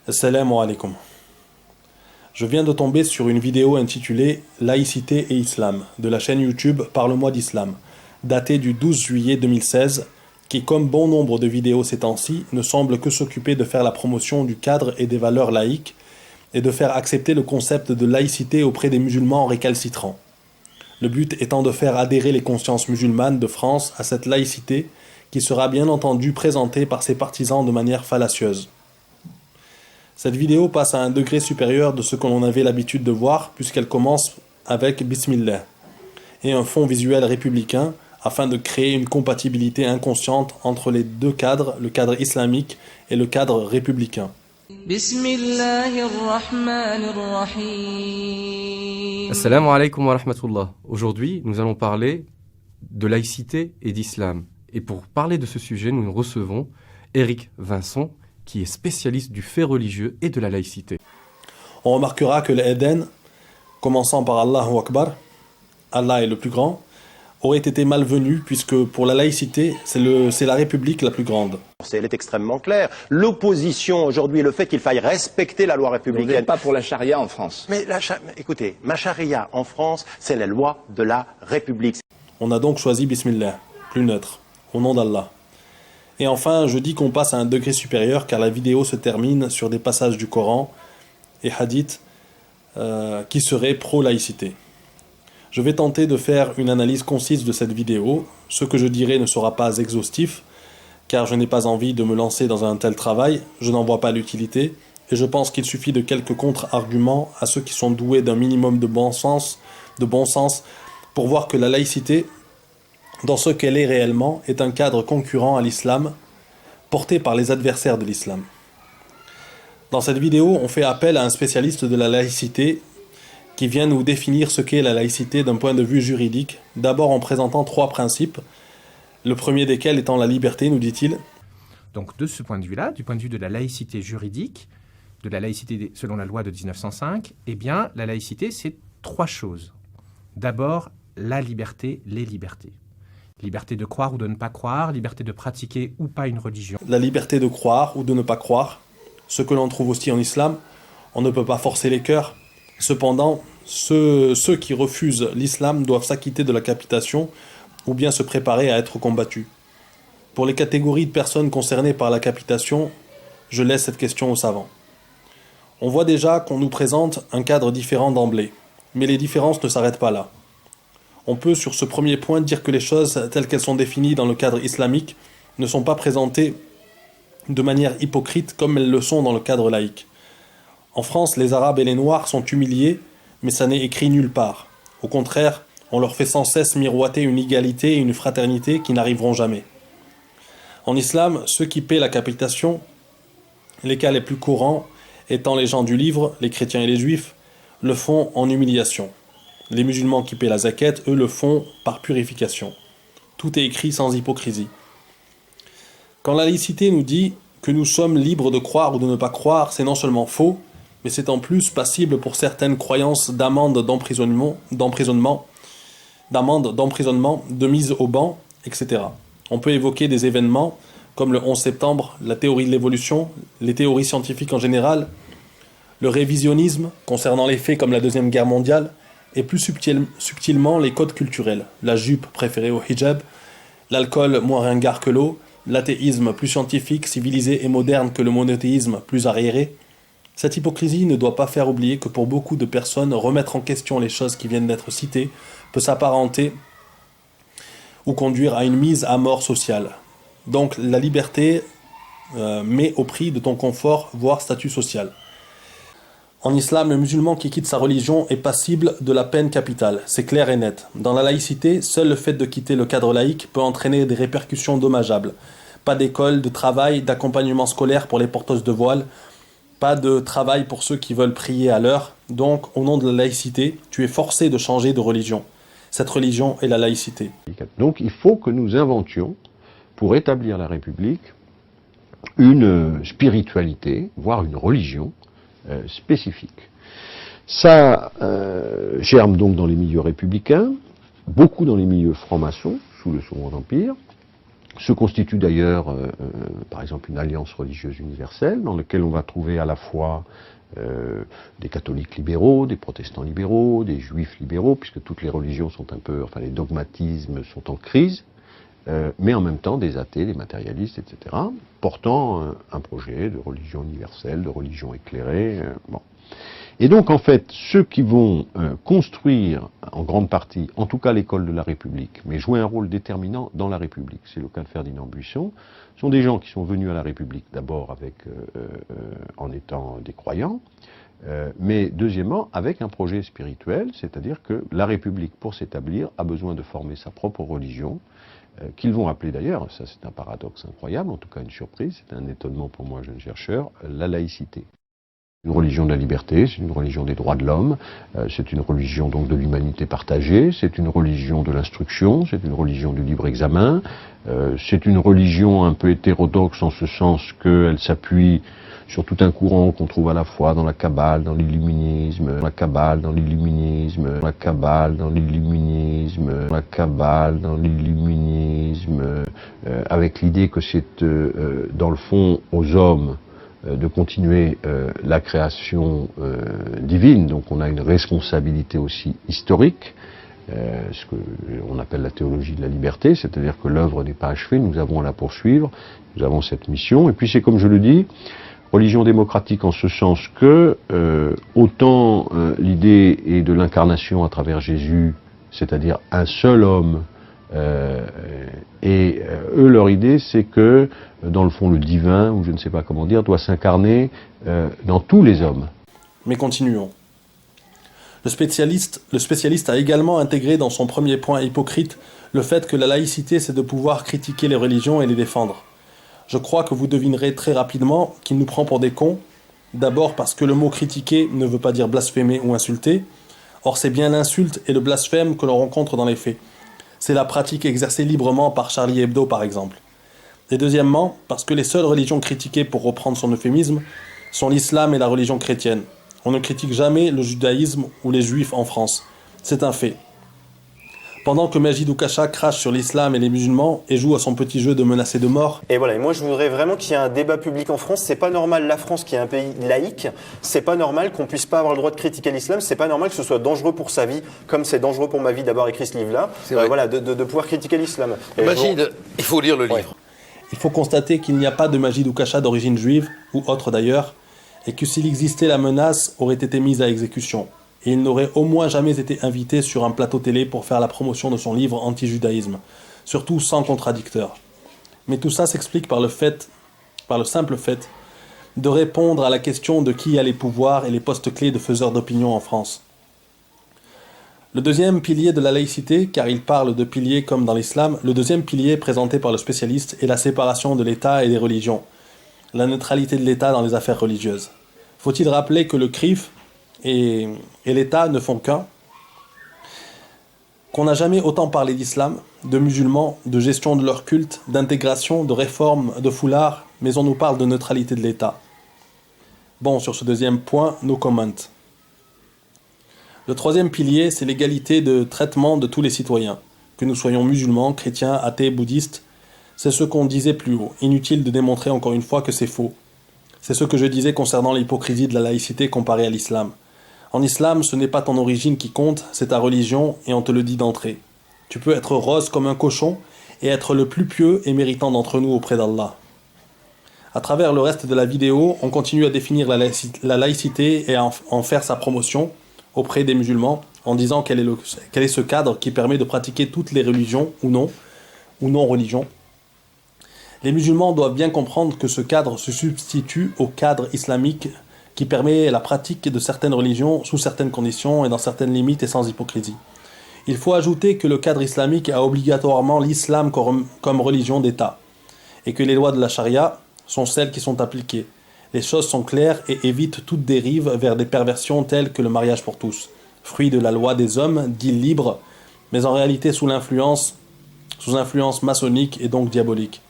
Assalamu alaikum. Je viens de tomber sur une vidéo intitulée Laïcité et Islam de la chaîne YouTube Parle-moi d'Islam, datée du 12 juillet 2016, qui, comme bon nombre de vidéos ces temps-ci, ne semble que s'occuper de faire la promotion du cadre et des valeurs laïques et de faire accepter le concept de laïcité auprès des musulmans récalcitrants. Le but étant de faire adhérer les consciences musulmanes de France à cette laïcité qui sera bien entendu présentée par ses partisans de manière fallacieuse. Cette vidéo passe à un degré supérieur de ce que l'on avait l'habitude de voir puisqu'elle commence avec Bismillah et un fond visuel républicain afin de créer une compatibilité inconsciente entre les deux cadres, le cadre islamique et le cadre républicain. Assalamu alaikum wa rahmatullah. Aujourd'hui, nous allons parler de laïcité et d'islam. Et pour parler de ce sujet, nous recevons Éric Vincent, qui est spécialiste du fait religieux et de la laïcité. On remarquera que l'Éden, commençant par Allahu Akbar, Allah est le plus grand, aurait été malvenu puisque pour la laïcité, c'est la République la plus grande. Elle est extrêmement claire. L'opposition aujourd'hui est le fait qu'il faille respecter la loi républicaine. Vous n'êtes pas pour la charia en France. Mais écoutez, ma charia en France, c'est la loi de la République. On a donc choisi Bismillah, plus neutre, au nom d'Allah. Et enfin, je dis qu'on passe à un degré supérieur car la vidéo se termine sur des passages du Coran et hadith qui seraient pro-laïcité. Je vais tenter de faire une analyse concise de cette vidéo. Ce que je dirai ne sera pas exhaustif car je n'ai pas envie de me lancer dans un tel travail, je n'en vois pas l'utilité et je pense qu'il suffit de quelques contre-arguments à ceux qui sont doués d'un minimum de bon sens pour voir que la laïcité, dans ce qu'elle est réellement, est un cadre concurrent à l'islam, porté par les adversaires de l'islam. Dans cette vidéo, on fait appel à un spécialiste de la laïcité qui vient nous définir ce qu'est la laïcité d'un point de vue juridique, d'abord en présentant 3 principes, le premier desquels étant la liberté, nous dit-il. Donc de ce point de vue-là, du point de vue de la laïcité juridique, de la laïcité selon la loi de 1905, eh bien la laïcité c'est 3 choses. D'abord, la liberté, les libertés. Liberté de croire ou de ne pas croire, liberté de pratiquer ou pas une religion. La liberté de croire ou de ne pas croire, ce que l'on trouve aussi en islam, on ne peut pas forcer les cœurs. Cependant, ceux qui refusent l'islam doivent s'acquitter de la capitation ou bien se préparer à être combattus. Pour les catégories de personnes concernées par la capitation, je laisse cette question aux savants. On voit déjà qu'on nous présente un cadre différent d'emblée, mais les différences ne s'arrêtent pas là. On peut sur ce premier point dire que les choses telles qu'elles sont définies dans le cadre islamique ne sont pas présentées de manière hypocrite comme elles le sont dans le cadre laïque. En France, les Arabes et les Noirs sont humiliés, mais ça n'est écrit nulle part. Au contraire, on leur fait sans cesse miroiter une égalité et une fraternité qui n'arriveront jamais. En islam, ceux qui paient la capitation, les cas les plus courants étant les gens du livre, les chrétiens et les juifs, le font en humiliation. Les musulmans qui paient la zakat, eux, le font par purification. Tout est écrit sans hypocrisie. Quand la laïcité nous dit que nous sommes libres de croire ou de ne pas croire, c'est non seulement faux, mais c'est en plus passible pour certaines croyances d'amende d'emprisonnement, de mise au banc, etc. On peut évoquer des événements comme le 11 septembre, la théorie de l'évolution, les théories scientifiques en général, le révisionnisme concernant les faits comme la Deuxième Guerre mondiale, et plus subtilement les codes culturels, la jupe préférée au hijab, l'alcool moins ringard que l'eau, l'athéisme plus scientifique, civilisé et moderne que le monothéisme plus arriéré. Cette hypocrisie ne doit pas faire oublier que pour beaucoup de personnes, remettre en question les choses qui viennent d'être citées peut s'apparenter ou conduire à une mise à mort sociale. Donc la liberté met au prix de ton confort, voire statut social. En islam, le musulman qui quitte sa religion est passible de la peine capitale, c'est clair et net. Dans la laïcité, seul le fait de quitter le cadre laïque peut entraîner des répercussions dommageables. Pas d'école, de travail, d'accompagnement scolaire pour les porteuses de voile, pas de travail pour ceux qui veulent prier à l'heure. Donc, au nom de la laïcité, tu es forcé de changer de religion. Cette religion est la laïcité. Donc, il faut que nous inventions, pour établir la République, une spiritualité, voire une religion, spécifique. Ça germe donc dans les milieux républicains, beaucoup dans les milieux francs-maçons, sous le Second Empire, se constitue d'ailleurs, par exemple, une alliance religieuse universelle dans laquelle on va trouver à la fois des catholiques libéraux, des protestants libéraux, des juifs libéraux, puisque toutes les religions sont un peu, enfin les dogmatismes sont en crise, mais en même temps des athées, des matérialistes, etc., portant un projet de religion universelle, de religion éclairée. Bon. Et donc, en fait, ceux qui vont construire, en grande partie, en tout cas l'école de la République, mais jouer un rôle déterminant dans la République, c'est le cas de Ferdinand Buisson, sont des gens qui sont venus à la République d'abord en étant des croyants, mais deuxièmement avec un projet spirituel, c'est-à-dire que la République, pour s'établir, a besoin de former sa propre religion, qu'ils vont appeler d'ailleurs, ça c'est un paradoxe incroyable, en tout cas une surprise, c'est un étonnement pour moi, jeune chercheur, la laïcité. Une religion de la liberté, c'est une religion des droits de l'homme, c'est une religion donc de l'humanité partagée, c'est une religion de l'instruction, c'est une religion du libre examen, c'est une religion un peu hétérodoxe en ce sens qu'elle s'appuie sur tout un courant qu'on trouve à la fois dans la Kabbale, dans l'illuminisme, dans la Kabbale, dans l'illuminisme, dans la Kabbale, dans l'illuminisme, dans la Kabbale, dans l'illuminisme, avec l'idée que c'est dans le fond aux hommes de continuer la création divine, donc on a une responsabilité aussi historique, ce qu'on appelle la théologie de la liberté, c'est-à-dire que l'œuvre n'est pas achevée, nous avons à la poursuivre, nous avons cette mission, et puis c'est comme je le dis, religion démocratique en ce sens que autant l'idée est de l'incarnation à travers Jésus, c'est-à-dire un seul homme, et eux, leur idée, c'est que, dans le fond, le divin, ou je ne sais pas comment dire, doit s'incarner dans tous les hommes. Mais continuons. Le spécialiste a également intégré dans son premier point hypocrite le fait que la laïcité, c'est de pouvoir critiquer les religions et les défendre. Je crois que vous devinerez très rapidement qu'il nous prend pour des cons, d'abord parce que le mot critiquer ne veut pas dire blasphémer ou insulter, or c'est bien l'insulte et le blasphème que l'on rencontre dans les faits. C'est la pratique exercée librement par Charlie Hebdo, par exemple. Et deuxièmement, parce que les seules religions critiquées, pour reprendre son euphémisme, sont l'islam et la religion chrétienne. On ne critique jamais le judaïsme ou les juifs en France. C'est un fait. Pendant que Majid Oukacha crache sur l'islam et les musulmans et joue à son petit jeu de menacer de mort. Et voilà, et moi je voudrais vraiment qu'il y ait un débat public en France. C'est pas normal, la France qui est un pays laïque, c'est pas normal qu'on puisse pas avoir le droit de critiquer l'islam, c'est pas normal que ce soit dangereux pour sa vie, comme c'est dangereux pour ma vie d'avoir écrit ce livre-là, voilà, de pouvoir critiquer l'islam. Majid, il faut lire le livre. Il faut constater qu'il n'y a pas de Majid Oukacha d'origine juive, ou autre d'ailleurs, et que s'il existait, la menace aurait été mise à exécution. Et il n'aurait au moins jamais été invité sur un plateau télé pour faire la promotion de son livre anti-judaïsme, surtout sans contradicteur. Mais tout ça s'explique par le simple fait de répondre à la question de qui a les pouvoirs et les postes clés de faiseurs d'opinion en France. Le deuxième pilier de la laïcité, car il parle de piliers comme dans l'islam, le deuxième pilier présenté par le spécialiste est la séparation de l'État et des religions, la neutralité de l'État dans les affaires religieuses. Faut-il rappeler que le CRIF et l'État ne font qu'un, qu'on n'a jamais autant parlé d'islam, de musulmans, de gestion de leur culte, d'intégration, de réforme, de foulard, mais on nous parle de neutralité de l'État. Bon, sur ce deuxième point, no comment. Le troisième pilier, c'est l'égalité de traitement de tous les citoyens, que nous soyons musulmans, chrétiens, athées, bouddhistes. C'est ce qu'on disait plus haut, inutile de démontrer encore une fois que c'est faux. C'est ce que je disais concernant l'hypocrisie de la laïcité comparée à l'islam. En islam, ce n'est pas ton origine qui compte, c'est ta religion, et on te le dit d'entrée. Tu peux être rose comme un cochon, et être le plus pieux et méritant d'entre nous auprès d'Allah. À travers le reste de la vidéo, on continue à définir la laïcité et à en faire sa promotion auprès des musulmans, en disant quel est ce cadre qui permet de pratiquer toutes les religions, ou non religions. Les musulmans doivent bien comprendre que ce cadre se substitue au cadre islamique qui permet la pratique de certaines religions sous certaines conditions et dans certaines limites et sans hypocrisie. Il faut ajouter que le cadre islamique a obligatoirement l'islam comme religion d'État, et que les lois de la charia sont celles qui sont appliquées. Les choses sont claires et évitent toute dérive vers des perversions telles que le mariage pour tous, fruit de la loi des hommes, dit libre, mais en réalité sous influence maçonnique et donc diabolique.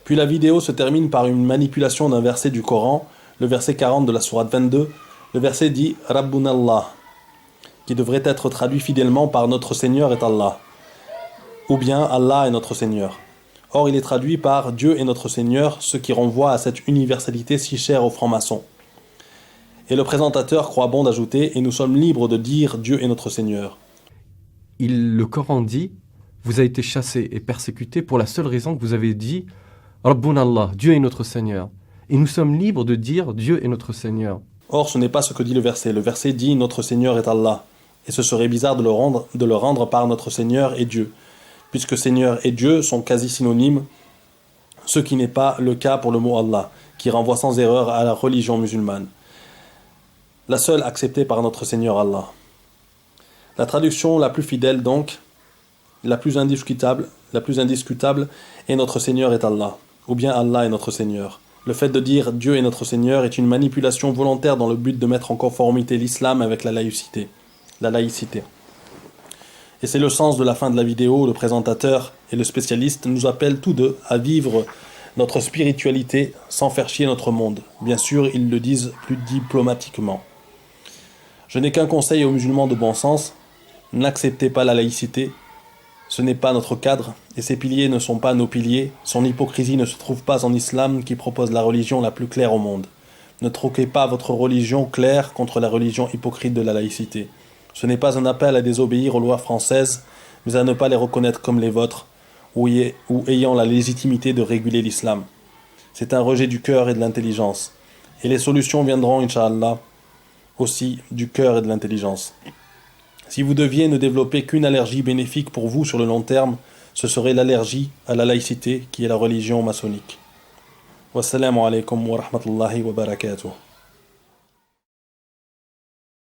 Puis la vidéo se termine par une manipulation d'un verset du Coran, le verset 40 de la sourate 22, le verset dit « Rabbunallah », qui devrait être traduit fidèlement par « Notre Seigneur est Allah », ou bien « Allah est notre Seigneur ». Or, il est traduit par Dieu est notre Seigneur, ce qui renvoie à cette universalité si chère aux francs-maçons. Et le présentateur croit bon d'ajouter, et nous sommes libres de dire Dieu est notre Seigneur. Le Coran dit, vous avez été chassés et persécutés pour la seule raison que vous avez dit Rabbun Allah, Dieu est notre Seigneur. Et nous sommes libres de dire Dieu est notre Seigneur. Or, ce n'est pas ce que dit le verset. Le verset dit notre Seigneur est Allah. Et ce serait bizarre de le rendre par notre Seigneur et Dieu, puisque Seigneur et Dieu sont quasi synonymes, ce qui n'est pas le cas pour le mot Allah, qui renvoie sans erreur à la religion musulmane, la seule acceptée par notre Seigneur Allah. La traduction la plus fidèle donc, la plus indiscutable est notre Seigneur est Allah, ou bien Allah est notre Seigneur. Le fait de dire Dieu est notre Seigneur est une manipulation volontaire dans le but de mettre en conformité l'islam avec la laïcité. Et c'est le sens de la fin de la vidéo. Le présentateur et le spécialiste nous appellent tous deux à vivre notre spiritualité sans faire chier notre monde. Bien sûr, ils le disent plus diplomatiquement. Je n'ai qu'un conseil aux musulmans de bon sens, n'acceptez pas la laïcité, ce n'est pas notre cadre, et ses piliers ne sont pas nos piliers, son hypocrisie ne se trouve pas en islam qui propose la religion la plus claire au monde. Ne troquez pas votre religion claire contre la religion hypocrite de la laïcité. Ce n'est pas un appel à désobéir aux lois françaises, mais à ne pas les reconnaître comme les vôtres, ou ayant la légitimité de réguler l'islam. C'est un rejet du cœur et de l'intelligence. Et les solutions viendront, Inch'Allah, aussi du cœur et de l'intelligence. Si vous deviez ne développer qu'une allergie bénéfique pour vous sur le long terme, ce serait l'allergie à la laïcité qui est la religion maçonnique. Wassalamu alaikum wa rahmatullahi wa barakatuh.